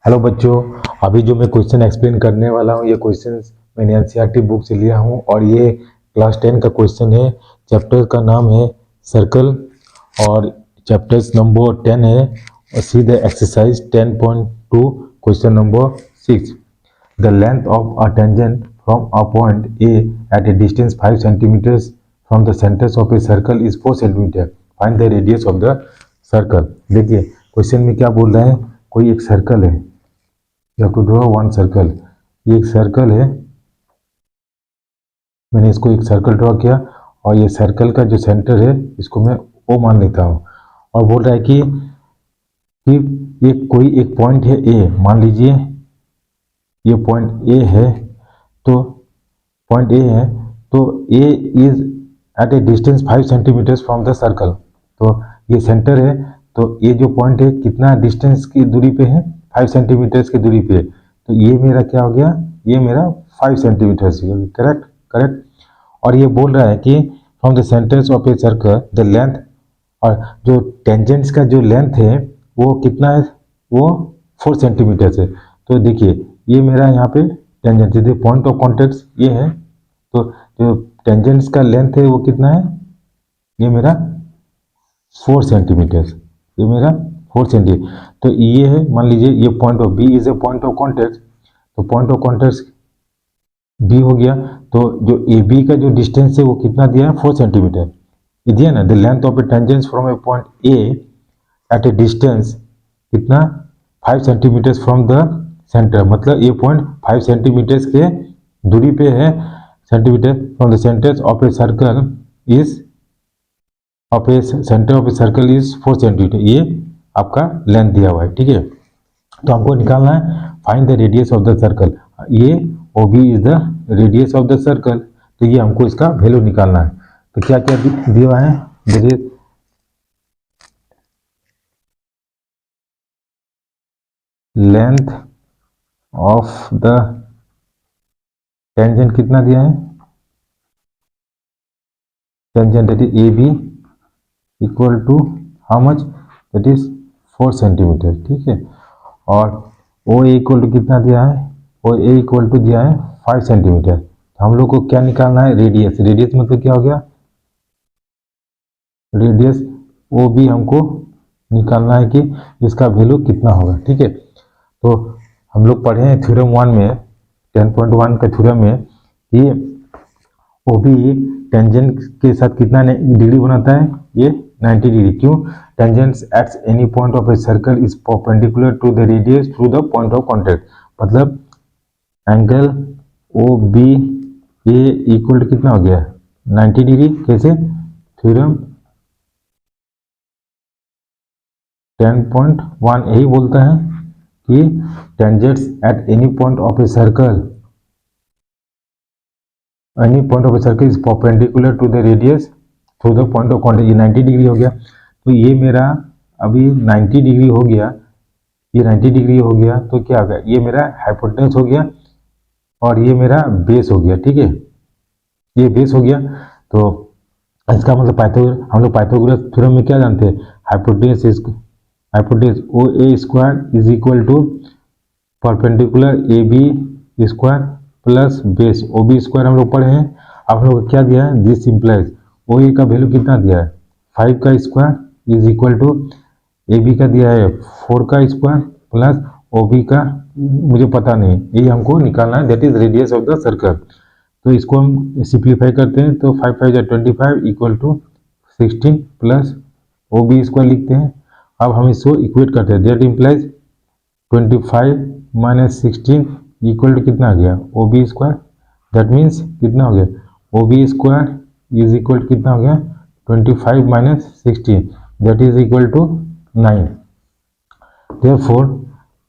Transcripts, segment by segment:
Hello बच्चों, अभी जो मैं क्वेश्चन एक्सप्लेन करने वाला हूँ ये क्वेश्चन मैंने एनसीईआरटी बुक से लिया हूँ और ये क्लास 10 का क्वेश्चन है। चैप्टर का नाम है सर्कल और चैप्टर्स नंबर 10 है और see the exercise 10.2 question number 6। The length of a tangent from a point A at a distance 5 centimetres from the centre of a circle is 4 centimetre. Find the radius of the circle. देखिए question में क्या बोल रहे हैं, कोई एक circle है, you have to draw one circle. ये एक सर्कल है, मैंने इसको एक सर्कल ड्रॉ किया और ये सर्कल का जो सेंटर है इसको मैं ओ मान लेता हूँ और बोल रहा है कि ये कोई एक पॉइंट है ए, मान लीजिए ये पॉइंट ए है, तो पॉइंट ए है तो A is at a distance 5 centimetres from the circle. तो ये सेंटर है, तो ये जो पॉइंट है कितना डिस्टेंस की दूरी पे है, 5 सेंटीमीटर्स की दूरी पे। तो ये मेरा क्या हो गया, ये मेरा 5 सेंटीमीटर्स हो गया। Correct correct. और ये बोल रहा है कि from the centres of a circle the length, और जो टेंजेंट्स का जो लेंथ है वो कितना है, वो 4 सेंटीमीटर है। तो देखिए ये मेरा यहाँ पे टेंजेंट है, पॉइंट ऑफ कॉन्टेक्ट ये है, तो जो टेंजेंट्स का लेंथ है वो कितना है, ये मेरा 4 सेंटीमीटर, ये मेरा 4 सेंटीमीटर। तो ये है, मान लीजिए ये point of B is a point of contact, तो पॉइंट ऑफ कॉन्टेक्ट बी हो गया। तो जो ए बी का जो डिस्टेंस है वो कितना दिया है, 4 सेंटीमीटर ये दिया ना। The length of a tangent from a point A at a distance कितना, 5 सेंटीमीटर फ्रॉम द सेंटर, मतलब ये पॉइंट 5 सेंटीमीटर के दूरी पे है, centimetre from the centre of a circle is of A centre of a circle is 4 centimetre. ये आपका length दिया हुआ है, ठीक है। तो हमको निकालना है find the radius of the circle. ये O B is the radius of the circle, तो ये हमको इसका वैल्यू निकालना है। तो क्या क्या दिया हुआ है, देखिए लेंथ ऑफ द टेंजेंट कितना दिया है, tangent that is A B equal to how much, that is 4 centimetre, ठीक है। और ओ ए इक्वल टू कितना दिया है, ओ ए इक्वल टू दिया है 5 सेंटीमीटर। तो हम लोग को क्या निकालना है, रेडियस। रेडियस मतलब क्या हो गया, रेडियस ओ बी हमको निकालना है कि इसका वैल्यू कितना होगा, ठीक है। तो हम लोग पढ़े हैं थ्योरम 1 में 10.1 का थ्योरम में कि ओ बी टेंजेंट के साथ कितना डिग्री बनाता है, ये 90 डिग्री। क्यों, tangents at any point of a circle is perpendicular to the radius through the point of contact. मतलब angle O B A equal to कितना हो गया, 90 डिग्री। कैसे, थ्योरम 10.1 यही बोलता है कि tangents at any point of a circle, any point of a circle is perpendicular to the radius through the point of contact. ये 90 डिग्री हो गया, तो ये मेरा अभी 90 डिग्री हो गया, ये 90 डिग्री हो गया। तो क्या हो गया, ये मेरा हाइपोटेन्यूस हो गया और ये मेरा बेस हो गया, ठीक है, ये बेस हो गया। तो इसका मतलब पाइथागोरस, हम लोग पाइथागोरस थ्योरम में क्या जानते हैं, hypotenuse O A square is equal to perpendicular A B square plus base O B square हम लोग पढ़े हैं। अब हम लोग क्या दिया है, दिस इम्प्लाइज ओ ए का वैल्यू कितना दिया है, 5 का square is equal to A B का दिया है 4 का स्क्वायर प्लस ओ बी का मुझे पता नहीं, यही हमको निकालना है, that is radius of the circle. तो इसको हम सिंप्लीफाई करते हैं, तो 5 5 25 equal to 16 plus O B square लिखते हैं। अब हम इसको इक्वेट करते हैं, that implies 25 minus 16 equal to कितना आ गया, O B square. That means कितना हो गया, O B square is equal to कितना हो गया, 25 minus 16 that is equal to 9। Therefore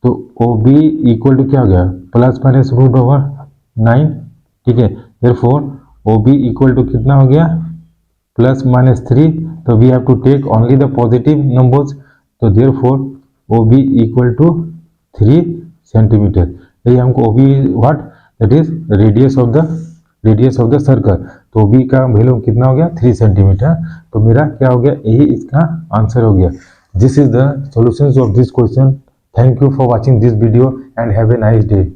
तो ओ बी इक्वल टू क्या हो गया, प्लस माइनस रूट ओवर 9, ठीक है। Therefore O B equal to कितना हो गया, प्लस माइनस 3, तो we have to take only the positive numbers. तो therefore O B equal to 3 centimetre. यही हमको O B what, that is radius of the circle. तो ओ बी का value कितना हो गया, 3 सेंटीमीटर। तो मेरा क्या हो गया, यही इसका आंसर हो गया। This is the solutions of this question. Thank you for watching this video and have a nice day.